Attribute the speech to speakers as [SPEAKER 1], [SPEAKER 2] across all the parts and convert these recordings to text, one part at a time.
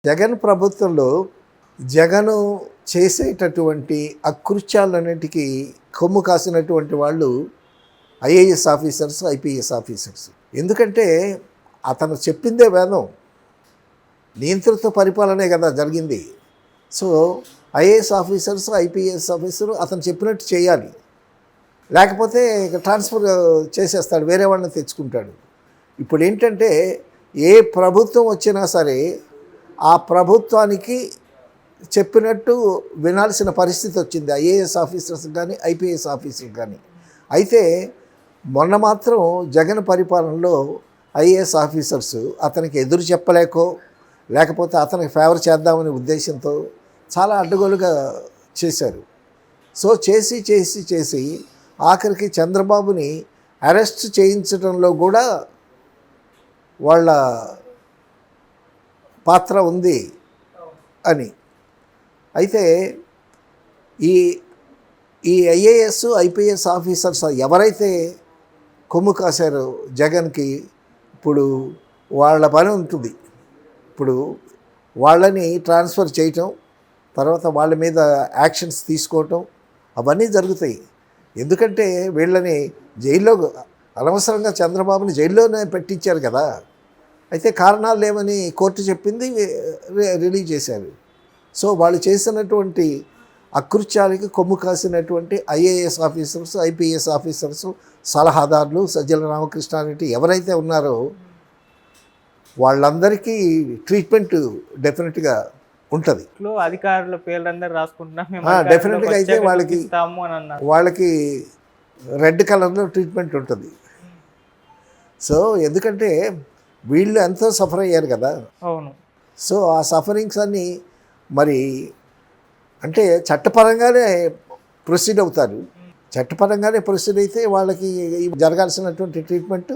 [SPEAKER 1] జగన్ ప్రభుత్వంలో జగను చేసేటటువంటి అకృత్యాలన్నిటికీ కొమ్ము కాసినటువంటి వాళ్ళు ఐఏఎస్ ఆఫీసర్స్, ఐపీఎస్ ఆఫీసర్స్. ఎందుకంటే అతను చెప్పిందే వేదం, నియంత్రిత పరిపాలనే కదా జరిగింది. So IAS officers, IPS officer అతను చెప్పినట్టు చేయాలి, లేకపోతే ట్రాన్స్ఫర్ చేసేస్తాడు, వేరే వాళ్ళని తెచ్చుకుంటాడు. ఇప్పుడు ఏంటంటే ఏ ప్రభుత్వం వచ్చినా సరే ఆ ప్రభుత్వానికి చెప్పినట్టు వినాల్సిన పరిస్థితి వచ్చింది ఐఏఎస్ ఆఫీసర్స్ కానీ, ఐపీఎస్ ఆఫీసర్స్ కానీ. అయితే మొన్న మాత్రం జగన్ పరిపాలనలో ఐఏఎస్ ఆఫీసర్స్ అతనికి ఎదురు చెప్పలేకో, లేకపోతే అతనికి ఫేవర్ చేద్దామనే ఉద్దేశంతో చాలా అడ్డగోలుగా చేశారు. సో చేసి ఆఖరికి చంద్రబాబుని అరెస్ట్ చేయించడంలో కూడా వాళ్ళ పాత్ర ఉంది అని. అయితే ఈ ఈ ఐఏఎస్, ఐపీఎస్ ఆఫీసర్స్ ఎవరైతే కొమ్ము కాశారో జగన్కి, ఇప్పుడు వాళ్ళ పని ఉంటుంది. ఇప్పుడు వాళ్ళని ట్రాన్స్ఫర్ చేయటం, తర్వాత వాళ్ళ మీద యాక్షన్స్ తీసుకోవటం అవన్నీ జరుగుతాయి. ఎందుకంటే వీళ్ళని జైల్లో అనవసరంగా చంద్రబాబుని జైల్లోనే పెట్టించారు కదా. అయితే కారణాలు లేవని కోర్టు చెప్పింది, రిలీజ్ చేశారు. సో వాళ్ళు చేసినటువంటి అకృత్యాలకి కొమ్ము కాసినటువంటి ఐఏఎస్ ఆఫీసర్స్, ఐపీఎస్ ఆఫీసర్స్, సలహాదారులు, సజ్జల రామకృష్ణారెడ్డి ఎవరైతే ఉన్నారో వాళ్ళందరికీ ట్రీట్మెంట్ డెఫినెట్గా ఉంటుంది.
[SPEAKER 2] అధికారుల పేర్లందరూ రాసుకుంటున్నాం,
[SPEAKER 1] డెఫినెట్గా అయితే వాళ్ళకి రెడ్ కలర్లో ట్రీట్మెంట్ ఉంటుంది. సో ఎందుకంటే వీళ్ళు ఎంతో సఫర్ అయ్యారు కదా.
[SPEAKER 2] అవును. సో
[SPEAKER 1] ఆ సఫరింగ్స్ అన్నీ మరి అంటే చట్టపరంగానే ప్రొసీడ్ అవుతారు. చట్టపరంగానే ప్రొసీడ్ అయితే వాళ్ళకి జరగాల్సినటువంటి ట్రీట్మెంటు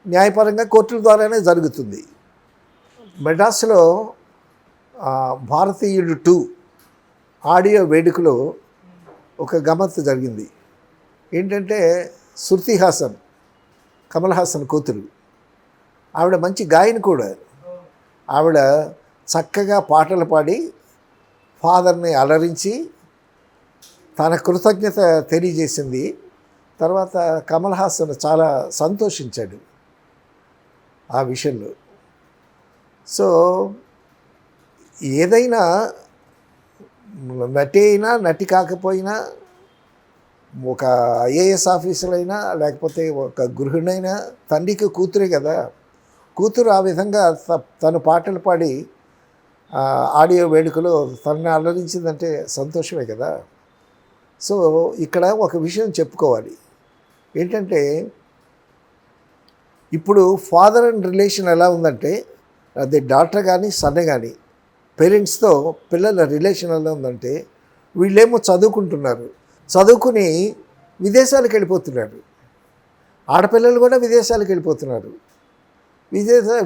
[SPEAKER 1] న్యాయపరంగా కోర్టుల ద్వారానే జరుగుతుంది. మెడ్రాస్లో భారతీయుడు 2 ఆడియో వేడుకలో ఒక గమ్మత్తు జరిగింది. ఏంటంటే శృతి హాసన్, కమల్ హాసన్ కూతురు, ఆవిడ మంచి గాయని కూడా. ఆవిడ చక్కగా పాటలు పాడి ఫాదర్ని అలరించి తన కృతజ్ఞత తెలియజేసింది. తర్వాత కమల్ హాసన్ చాలా సంతోషించాడు ఆ విషయంలో. సో ఏదైనా నటి అయినా, నటి కాకపోయినా, ఒక ఐఏఎస్ ఆఫీసర్ అయినా, లేకపోతే ఒక గృహిణైనా తండ్రికి కూతురే కదా. కూతురు ఆ విధంగా తను పాటలు పాడి ఆడియో వేడుకలో తనని అలరించిందంటే సంతోషమే కదా. సో ఇక్కడ ఒక విషయం చెప్పుకోవాలి. ఏంటంటే ఇప్పుడు ఫాదర్ అండ్ రిలేషన్ ఎలా ఉందంటే, అది డాటర్ కానీ సన్ కానీ పేరెంట్స్తో పిల్లల రిలేషన్ ఎలా ఉందంటే, వీళ్ళేమో చదువుకుంటున్నారు, చదువుకుని విదేశాలకు వెళ్ళిపోతున్నారు. ఆడపిల్లలు కూడా విదేశాలకు వెళ్ళిపోతున్నారు.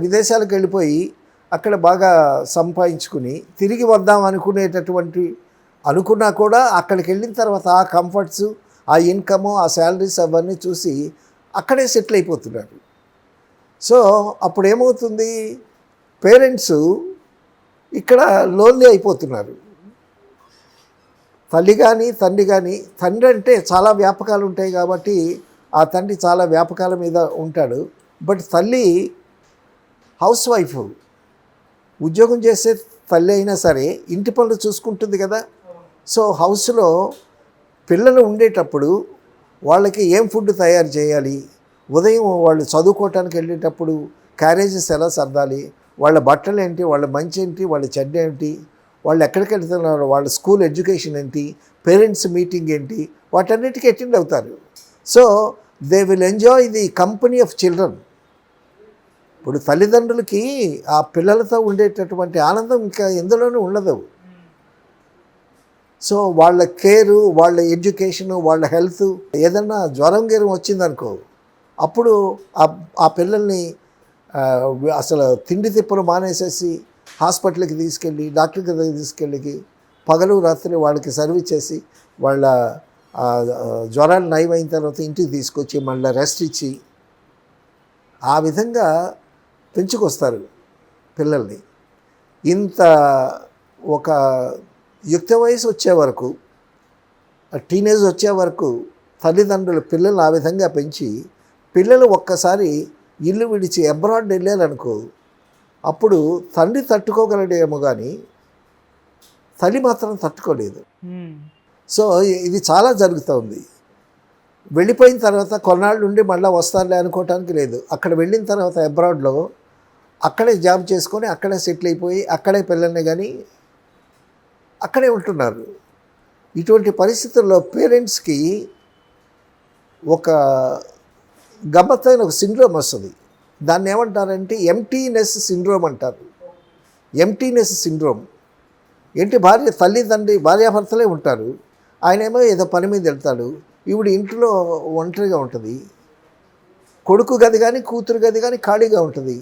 [SPEAKER 1] విదేశాలకు వెళ్ళిపోయి అక్కడ బాగా సంపాదించుకుని తిరిగి వద్దాం అనుకున్నా కూడా అక్కడికి వెళ్ళిన తర్వాత ఆ కంఫర్ట్స్, ఆ ఇన్కము, ఆ శాలరీస్ అవన్నీ చూసి అక్కడే సెటిల్ అయిపోతున్నారు. సో అప్పుడు ఏమవుతుంది, పేరెంట్స్ ఇక్కడ లోన్లీ అయిపోతున్నారు. తల్లి కానీ తండ్రి కానీ, తండ్రి అంటే చాలా వ్యాపకాలు ఉంటాయి కాబట్టి ఆ తండ్రి చాలా వ్యాపకాల మీద ఉంటాడు. బట్ తల్లి హౌస్ వైఫ్, ఉద్యోగం చేసే తల్లి అయినా సరే ఇంటి పనులు చూసుకుంటుంది కదా. సో హౌస్లో పిల్లలు ఉండేటప్పుడు వాళ్ళకి ఏం ఫుడ్ తయారు చేయాలి, ఉదయం వాళ్ళు చదువుకోవటానికి వెళ్ళేటప్పుడు క్యారేజెస్ ఎలా సర్దాలి, వాళ్ళ బట్టలు ఏంటి, వాళ్ళ మంచి ఏంటి, వాళ్ళ చెడ్డ ఏంటి, వాళ్ళు ఎక్కడికి వెళ్తున్నారు, వాళ్ళ స్కూల్ ఎడ్యుకేషన్ ఏంటి, పేరెంట్స్ మీటింగ్ ఏంటి, వాటన్నిటికీ అటెండ్ అవుతారు. So they will enjoy the company of children. ఇప్పుడు తల్లిదండ్రులకి ఆ పిల్లలతో ఉండేటటువంటి ఆనందం ఇంకా ఎందులోనూ ఉండదు. సో వాళ్ళ కేరు, వాళ్ళ ఎడ్యుకేషను, వాళ్ళ హెల్త్, ఏదన్నా జ్వరం గీరం వచ్చిందనుకో, అప్పుడు ఆ పిల్లల్ని అసలు తిండి తిప్పలు మానేసేసి హాస్పిటల్కి తీసుకెళ్ళి, డాక్టర్ దగ్గరికి తీసుకెళ్ళి పగలు రాత్రి వాళ్ళకి సర్వీస్ చేసి, వాళ్ళ జ్వరాలు నయమైన తర్వాత ఇంటికి తీసుకొచ్చి మళ్ళీ రెస్ట్ ఇచ్చి ఆ విధంగా పెంచుకొస్తారు పిల్లల్ని. ఇంత ఒక యుక్త వయసు వచ్చే వరకు, టీనేజ్ వచ్చే వరకు తల్లిదండ్రులు పిల్లల్ని ఆ విధంగా పెంచి పిల్లలు ఒక్కసారి ఇల్లు విడిచి అబ్రాడ్ వెళ్ళారనుకో, అప్పుడు తండ్రి తట్టుకోగలడేమో కానీ తల్లి మాత్రం తట్టుకోలేదు. సో ఇది చాలా జరుగుతుంది. వెళ్ళిపోయిన తర్వాత కొన్నాళ్ళు ఉండి మళ్ళీ వస్తారులే అనుకోవటానికి లేదు. అక్కడ వెళ్ళిన తర్వాత అబ్రాడ్లో అక్కడే జాబ్ చేసుకొని అక్కడే సెటిల్ అయిపోయి అక్కడే పిల్లల్ని కానీ అక్కడే ఉంటున్నారు. ఇటువంటి పరిస్థితుల్లో పేరెంట్స్కి ఒక గమ్మత్తైన ఒక సిండ్రోమ్ వస్తుంది. దాన్ని ఏమంటారంటే ఎంటీనెస్ సిండ్రోమ్ అంటారు. ఎంటీనెస్ సిండ్రోమ్ ఏంటి, తల్లిదండ్రి భార్యాభర్తలే ఉంటారు, ఆయనేమో ఏదో పని మీద వెళ్తాడు, ఈవిడ ఇంట్లో ఒంటరిగా ఉంటుంది, కొడుకు గది కానీ కూతురు గది కానీ ఖాళీగా ఉంటుంది,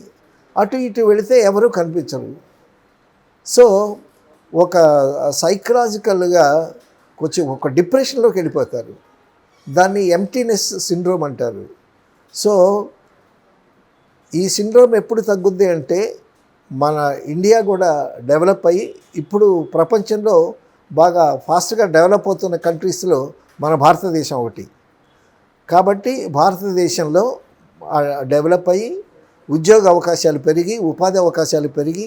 [SPEAKER 1] అటు ఇటు వెళితే ఎవరూ కనిపించరు. సో ఒక సైకలాజికల్గా కొంచెం ఒక డిప్రెషన్లోకి వెళ్ళిపోతారు. దాన్ని ఎంటీనెస్ సిండ్రోమ్ అంటారు. సో ఈ సిండ్రోమ్ ఎప్పుడు తగ్గుద్ది అంటే మన ఇండియా కూడా డెవలప్ అయ్యి ఇప్పుడు ప్రపంచంలో బాగా ఫాస్ట్గా డెవలప్ అవుతున్న కంట్రీస్లో మన భారతదేశం ఒకటి. కాబట్టి భారతదేశంలో డెవలప్ అయ్యి ఉద్యోగ అవకాశాలు పెరిగి ఉపాధి అవకాశాలు పెరిగి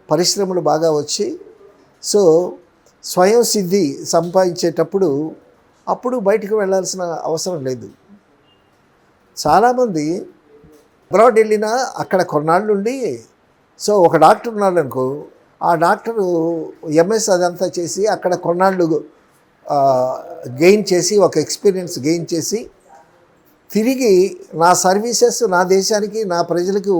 [SPEAKER 1] పరిశ్రమలు బాగా వచ్చి సో స్వయం సిద్ధి సంపాదించేటప్పుడు అప్పుడు బయటకు వెళ్ళాల్సిన అవసరం లేదు. చాలామంది అబ్రాడ్ వెళ్ళినా అక్కడ కొన్నాళ్ళు ఉండి, సో ఒక డాక్టర్ ఉన్నాడు అనుకో, ఆ డాక్టరు ఎంఎస్ అదంతా చేసి అక్కడ కొన్నాళ్ళు గెయిన్ చేసి ఒక ఎక్స్పీరియన్స్ గెయిన్ చేసి తిరిగి నా సర్వీసెస్ నా దేశానికి నా ప్రజలకి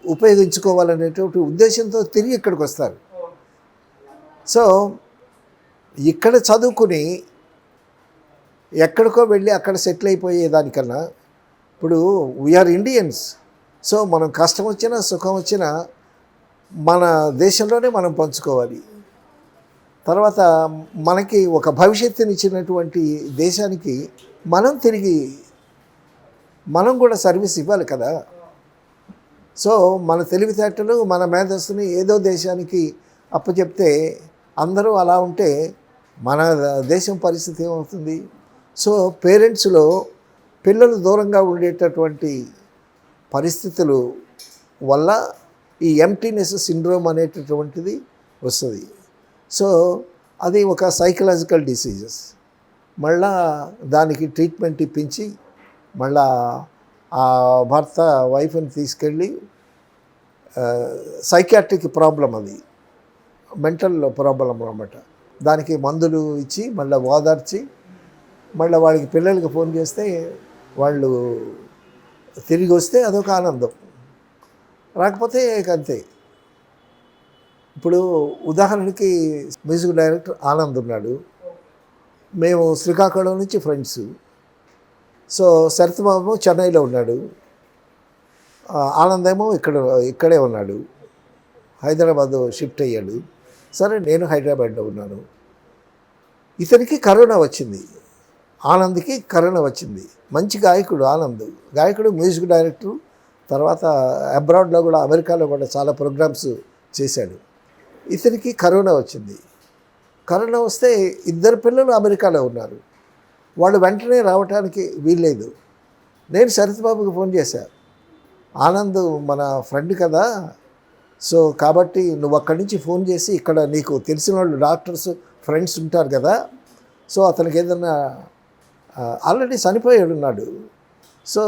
[SPEAKER 1] ఉపయోగించుకోవాలనేటువంటి ఉద్దేశంతో తిరిగి ఇక్కడికి వస్తారు. సో ఇక్కడ చదువుకుని ఎక్కడికో వెళ్ళి అక్కడ సెటిల్ అయిపోయేదానికన్నా ఇప్పుడు వీఆర్ ఇండియన్స్. సో మనం కష్టం వచ్చినా సుఖం వచ్చినా మన దేశంలోనే మనం పంచుకోవాలి. తర్వాత మనకి ఒక భవిష్యత్తునిచ్చినటువంటి దేశానికి మనం కూడా సర్వీస్ ఇవ్వాలి కదా. సో మన తెలివితేటలు మన మేధస్సుని ఏదో దేశానికి అప్పచెప్తే అందరూ అలా ఉంటే మన దేశం పరిస్థితి ఏమవుతుంది? సో పేరెంట్స్లో పిల్లలు దూరంగా ఉండేటటువంటి పరిస్థితులు వల్ల ఈ ఎంటీనెస్ సిండ్రోమ్ అనేటటువంటిది వస్తుంది. సో అది ఒక సైకలాజికల్ డిసీజెస్. మళ్ళా దానికి ట్రీట్మెంట్ ఇప్పించి మళ్ళా ఆ భర్త వైఫ్ని తీసుకెళ్ళి సైకియాట్రిక్ ప్రాబ్లం, అది మెంటల్ ప్రాబ్లం అన్నమాట, దానికి మందులు ఇచ్చి మళ్ళీ ఓదార్చి మళ్ళీ వాళ్ళకి పిల్లలకి ఫోన్ చేస్తే వాళ్ళు తిరిగి వస్తే అదొక ఆనందం, రాకపోతే అంతే. ఇప్పుడు ఉదాహరణకి మ్యూజిక్ డైరెక్టర్ ఆనంద్ ఉన్నాడు, మేము శ్రీకాకుళం నుంచి ఫ్రెండ్స్. సో శరత్ బాబు చెన్నైలో ఉన్నాడు, ఆనంద్ ఏమో ఇక్కడే ఉన్నాడు, హైదరాబాద్ షిఫ్ట్ అయ్యాడు. సరే నేను హైదరాబాద్లో ఉన్నాను. ఇతనికి కరోనా వచ్చింది, ఆనంద్కి కరోనా వచ్చింది. మంచి గాయకుడు ఆనంద్, గాయకుడు, మ్యూజిక్ డైరెక్టరు, తర్వాత అబ్రాడ్లో కూడా అమెరికాలో కూడా చాలా ప్రోగ్రామ్స్ చేశాడు. ఇతనికి కరోనా వచ్చింది. కరోనా వస్తే ఇద్దరు పిల్లలు అమెరికాలో ఉన్నారు, వాళ్ళు వెంటనే రావడానికి వీల్లేదు. నేను శరత్ బాబుకి ఫోన్ చేశాను, ఆనంద్ మన ఫ్రెండ్ కదా, సో కాబట్టి నువ్వు అక్కడి నుంచి ఫోన్ చేసి ఇక్కడ నీకు తెలిసిన వాళ్ళు డాక్టర్స్ ఫ్రెండ్స్ ఉంటారు కదా, సో అతనికి ఏదన్నా ఆల్రెడీ చనిపోయాడు ఉన్నాడు, సో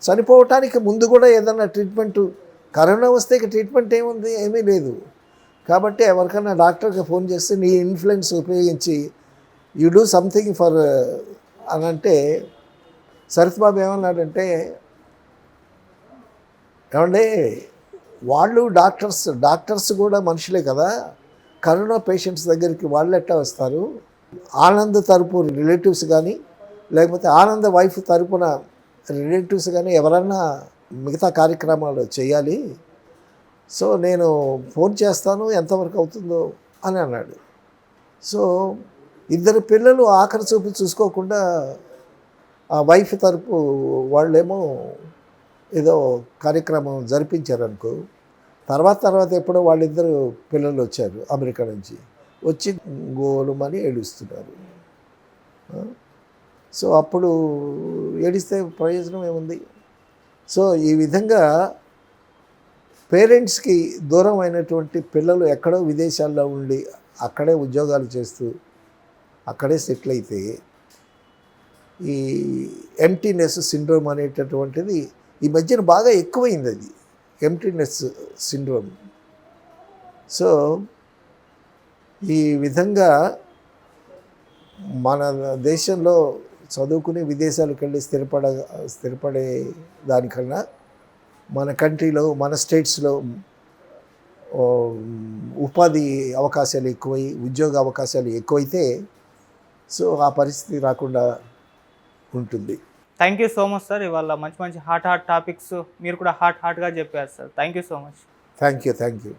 [SPEAKER 1] చనిపోవటానికి ముందు కూడా ఏదన్నా ట్రీట్మెంటు, కరోనా వస్తే ట్రీట్మెంట్ ఏముంది, ఏమీ లేదు. కాబట్టి ఎవరికైనా డాక్టర్కి ఫోన్ చేస్తే నీ ఇన్ఫ్లుయెన్స్ ఉపయోగించి యూ డూ సంథింగ్ ఫర్ అని అంటే శరత్ బాబు ఏమన్నాడంటే, ఏమంటే వాళ్ళు డాక్టర్స్ కూడా మనుషులే కదా, కరోనా పేషెంట్స్ దగ్గరికి వాళ్ళు ఎట్టా వస్తారు? ఆనంద్ తరపు రిలేటివ్స్ కానీ లేకపోతే ఆనంద్ వైఫ్ తరపున రిలేటివ్స్ కానీ ఎవరన్నా మిగతా కార్యక్రమాలు చేయాలి, సో నేను ఫోన్ చేస్తాను ఎంతవరకు అవుతుందో అని అన్నాడు. సో ఇద్దరు పిల్లలు ఆఖరి చూపు చూసుకోకుండా ఆ వైఫ్ తరపు వాళ్ళేమో ఏదో కార్యక్రమం జరిపించారనుకో, తర్వాత ఎప్పుడో వాళ్ళిద్దరు పిల్లలు వచ్చారు అమెరికా నుంచి, వచ్చి గోలుమని ఏడుస్తున్నారు. సో అప్పుడు ఏడిస్తే ప్రయోజనం ఏముంది? సో ఈ విధంగా పేరెంట్స్కి దూరం అయినటువంటి పిల్లలు ఎక్కడో విదేశాల్లో ఉండి అక్కడే ఉద్యోగాలు చేస్తూ అక్కడే సెటిల్ అయితే ఈ ఎంప్టీనెస్ సిండ్రోమ్ అనేటటువంటిది ఈ మధ్యన బాగా ఎక్కువైంది. అది ఎంప్టీనెస్ సిండ్రోమ్. సో ఈ విధంగా మన దేశంలో చదువుకుని విదేశాలకు వెళ్ళి స్థిరపడే దానికన్నా మన కంట్రీలో, మన స్టేట్స్లో ఉపాధి అవకాశాలు ఎక్కువై, ఉద్యోగ అవకాశాలు ఎక్కువైతే సో ఆ పరిస్థితి రాకుండా ఉంటుంది.
[SPEAKER 2] Thank you so much sir. ఇవాళ మంచి మంచి హాట్ టాపిక్స్ మీరు కూడా హాట్గా చెప్పారు sir. Thank you so much.
[SPEAKER 1] Thank you.